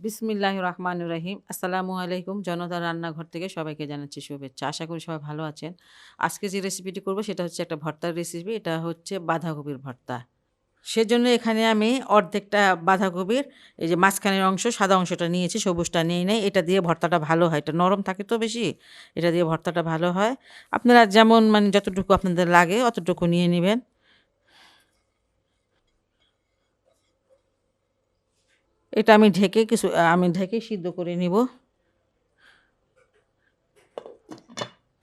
বিসমিল্লাহির রহমানির রহিম। আসসালামু আলাইকুম। জনতার রান্নাঘর থেকে সবাইকে জানাচ্ছি শুভেচ্ছা। আশা করি সবাই ভালো আছেন। আজকে যে রেসিপিটি করব সেটা হচ্ছে একটা ভর্তার রেসিপি। এটা হচ্ছে বাঁধাকপির ভর্তা। সেজন্য এখানে আমি অর্ধেকটা বাঁধাকপির এই যে মাঝখানের অংশ সাদা অংশটা নিয়েছি, সবুজটা নেই নাই। এটা দিয়ে ভর্তাটা ভালো হয়। এটা নরম থাকে তো বেশি। এটা দিয়ে ভর্তাটা ভালো হয়। আপনারা যেমন যতটুকু আপনাদের লাগে অতটুকু নিয়ে নিবেন। এটা আমি ঢেকে সিদ্ধ করে নিব।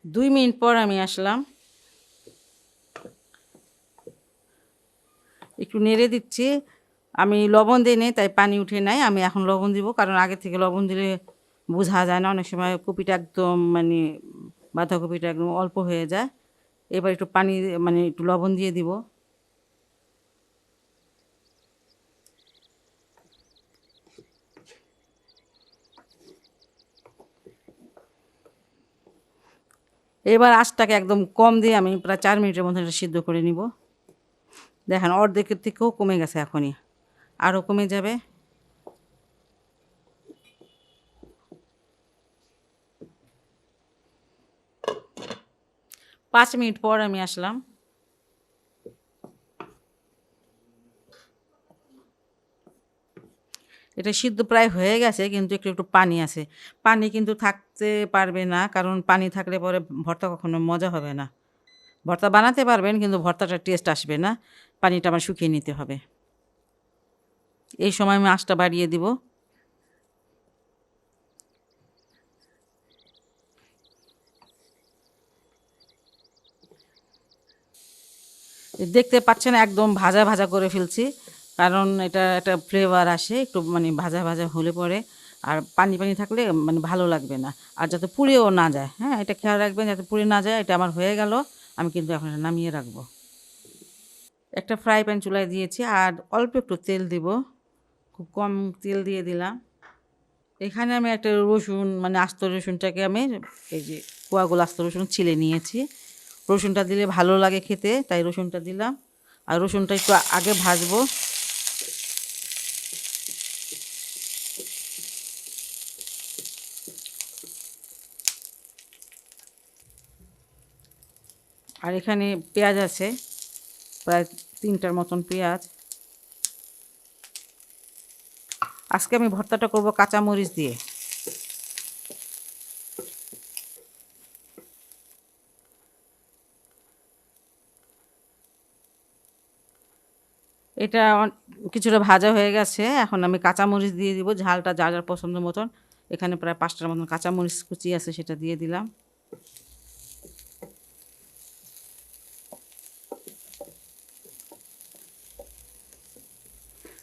২ মিনিট পর আমি আসলাম। একটু নেড়ে দিচ্ছি। আমি লবণ দিই নাই, তাই পানি উঠে নাই। আমি এখন লবণ দিব, কারণ আগে থেকে লবণ দিলে বোঝা যায় না। অনেক সময় কপিটা একদম বাঁধাকপিটা একদম অল্প হয়ে যায়। এবার একটু পানি একটু লবণ দিয়ে দিব। এবার আঁচটাকে একদম কম দিয়ে আমি প্রায় ৪ মিনিটের মধ্যে এটা সিদ্ধ করে নিব। দেখেন অর্ধেকের থেকেও কমে গেছে এখনই। আরও কমে যাবে। ৫ মিনিট পর আমি আসলাম। এটা সিদ্ধ প্রায় হয়ে গেছে, কিন্তু একটু পানি আছে। পানি কিন্তু থাকতে পারবে না, কারণ পানি থাকলে পরে ভর্তা কখনো মজা হবে না। ভর্তা বানাতে পারবেন, কিন্তু ভর্তাটার টেস্ট আসবে না। পানিটা আমার শুকিয়ে নিতে হবে। এই সময় আমি আঁচটা বাড়িয়ে দিব। দেখতে পাচ্ছেন একদম ভাজা ভাজা করে ফেলছি, কারণ এটা একটা ফ্লেভার আসে একটু ভাজা ভাজা হলে পরে। আর পানি পানি থাকলে ভালো লাগবে না। আর যাতে পুড়েও না যায়, হ্যাঁ, এটা খেয়াল রাখবেন যাতে পুড়ে না যায়। এটা আমার হয়ে গেল। আমি কিন্তু এখন এটা নামিয়ে রাখবো। একটা ফ্রাই প্যান চুলায় দিয়েছি, আর অল্প একটু তেল দিব। খুব কম তেল দিয়ে দিলাম। এখানে আমি একটা রসুন আস্ত রসুনটাকে আমি এই যে কোয়াগুলো আস্ত রসুন ছিলে নিয়েছি। রসুনটা দিলে ভালো লাগে খেতে, তাই রসুনটা দিলাম। আর রসুনটা একটু আগে ভাজবো। আর এখানে পেঁয়াজ আছে, প্রায় ৩টার মতন পেঁয়াজ। আজকে আমি ভর্তাটা করব কাঁচা মরিচ দিয়ে। এটা কিছুটা ভাজা হয়ে গেছে। এখন আমি কাঁচামরিচ দিয়ে দিব, ঝালটা যার যার পছন্দ মতন। এখানে প্রায় ৫টার মতন কাঁচামরিচ কুচি আছে, সেটা দিয়ে দিলাম।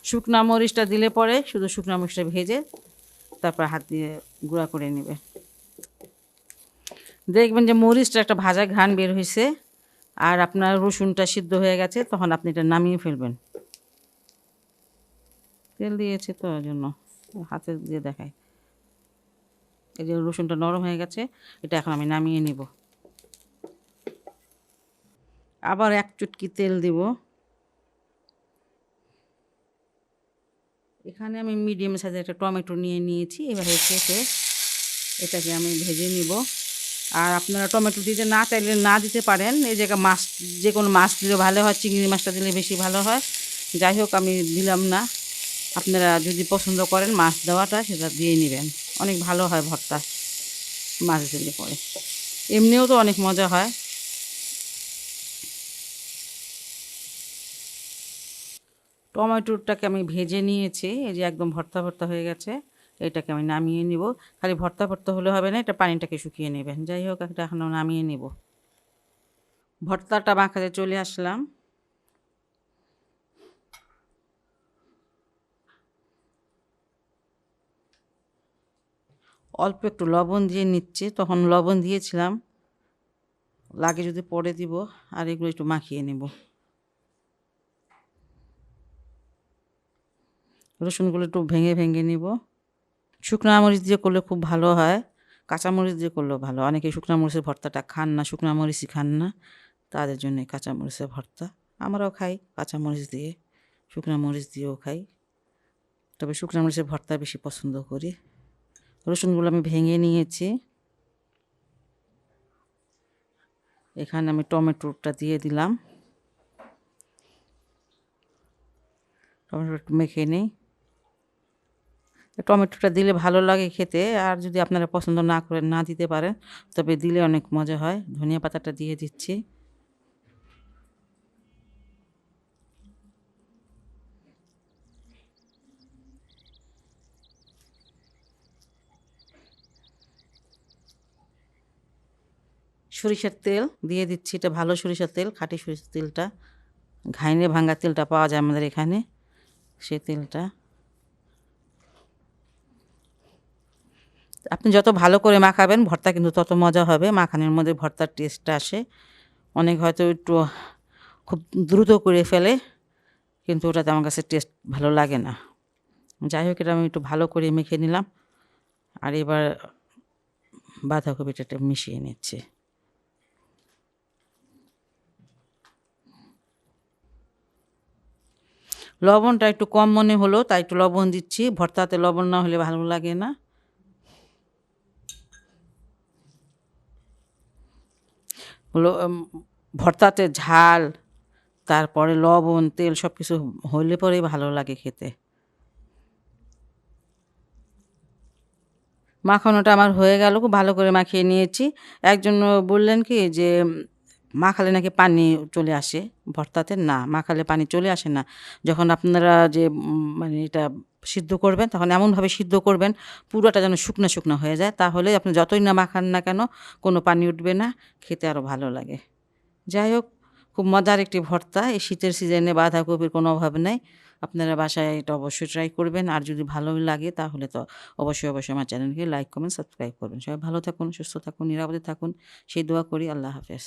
শুকনা মরিচটা দিলে পরে শুধু শুকনা মরিচটা ভেজে তারপর হাত দিয়ে গুঁড়া করে নেবে। দেখবেন যে মরিচটা একটা ভাজা ঘ্রাণ বের হয়েছে, আর আপনার রসুনটা সিদ্ধ হয়ে গেছে। তখন আপনি এটা নামিয়ে ফেলবেন। তেল দিয়েছে তো ওই জন্য হাতে দিয়ে দেখায়। এই যে রসুনটা নরম হয়ে গেছে, এটা এখন আমি নামিয়ে নিব। আবার ১ চুটকি তেল দিব। এখানে আমি মিডিয়াম সাইজের একটা টমেটো নিয়ে নিয়েছি। এবারে কেটে এটাকে আমি ভেজে নিব। আর আপনারা টমেটো দিতে না চাইলে না দিতে পারেন। এই জায়গায় মাছ, যে কোনো মাছ দিলে ভালো হয়। চিংড়ি মাছটা দিলে বেশি ভালো হয়। যাই হোক, আমি দিলাম না। আপনারা যদি পছন্দ করেন মাছ দেওয়াটা, সেটা দিয়ে নেবেন। অনেক ভালো হয় ভর্তা মাছ দিলে পরে। এমনিও তো অনেক মজা হয়। টমেটোটাকে আমি ভেজে নিয়েছি। এই যে একদম ভর্তা ভর্তা হয়ে গেছে। এটাকে আমি নামিয়ে নিব। খালি ভর্তা ভর্তা হলে হবে না, এটা পানিটাকে শুকিয়ে নেবেন। যাই হোক, এটা এখন নামিয়ে নিব। ভর্তাটা মাখাতে চলে আসলাম। অল্প একটু লবণ দিয়ে নিচ্ছি। তখন লবণ দিয়েছিলাম, লাগে যদি পরে দিব। আর এগুলো একটু মাখিয়ে নেব। রসুনগুলো একটু ভেঙে ভেঙে নিব। শুকনো মরিচ দিয়ে করলে খুব ভালো হয়, কাঁচা মরিচ দিয়ে করলেও ভালো। অনেকে শুকনো মরিচের ভর্তাটা খান না, শুকনো মরিচই খান না। তাদের জন্য কাঁচা মরিচের ভর্তা। আমরাও খাই কাঁচা মরিচ দিয়ে, শুকনো মরিচ দিয়েও খাই। তবে শুকনো মরিচের ভর্তা বেশি পছন্দ করি। রসুনগুলো আমি ভেঙে নিয়েছি। এখানে আমি টমেটোটা দিয়ে দিলাম। টমেটো মেখে নিই। টমেটোটা দিলে ভালো লাগে খেতে, আর যদি আপনারা পছন্দ না করেন না দিতে পারেন, তবে দিলে অনেক মজা হয়। ধনিয়া পাতাটা দিয়ে দিচ্ছি। সরিষার তেল দিয়ে দিচ্ছি। এটা ভালো সরিষার তেল, খাঁটি সরিষার তেলটা, ঘাইনে ভাঙা তেলটা পাওয়া যায় আমাদের এখানে, সেই তেলটা। আপনি যত ভালো করে মাখাবেন ভর্তা কিন্তু তত মজা হবে। মাখানোর মধ্যে ভর্তার টেস্টটা আসে। অনেক হয়তো একটু খুব দ্রুত করে ফেলে, কিন্তু ওটাতে আমার কাছে টেস্ট ভালো লাগে না। যাই হোক, এটা আমি একটু ভালো করে মেখে নিলাম। আর এবার বাঁধাকপিটা মিশিয়ে নিচ্ছি। লবণটা একটু কম মনে হলো, তাই একটু লবণ দিচ্ছি। ভর্তাতে লবণ না হলে ভালো লাগে না। ভর্তাতে ঝাল, তারপরে লবণ, তেল সব কিছু হলে পরেই ভালো লাগে খেতে। মাখানোটা আমার হয়ে গেল, খুব ভালো করে মাখিয়ে নিয়েছি। একজন বললেন কি যে মাখালে নাকি পানি চলে আসে ভর্তাতে। না, মাখালে পানি চলে আসে না। যখন আপনারা যে মানে এটা সিদ্ধ করবেন, তখন এমনভাবে সিদ্ধ করবেন পুরোটা যেন শুকনো শুকনো হয়ে যায়। তাহলে আপনি যতই না মাখান না কেন কোনো পানি উঠবে না, খেতে আরও ভালো লাগে। যাই হোক, খুব মজার একটি ভর্তা। এই শীতের সিজনে বাঁধাকপির কোনো অভাব নেই। আপনারা বাসায় এটা অবশ্যই ট্রাই করবেন। আর যদি ভালোই লাগে তাহলে তো অবশ্যই অবশ্যই আমার চ্যানেলকে লাইক কমেন্ট সাবস্ক্রাইব করবেন। সবাই ভালো থাকুন, সুস্থ থাকুন, নিরাপদে থাকুন, সেই দোয়া করি। আল্লাহ হাফেজ।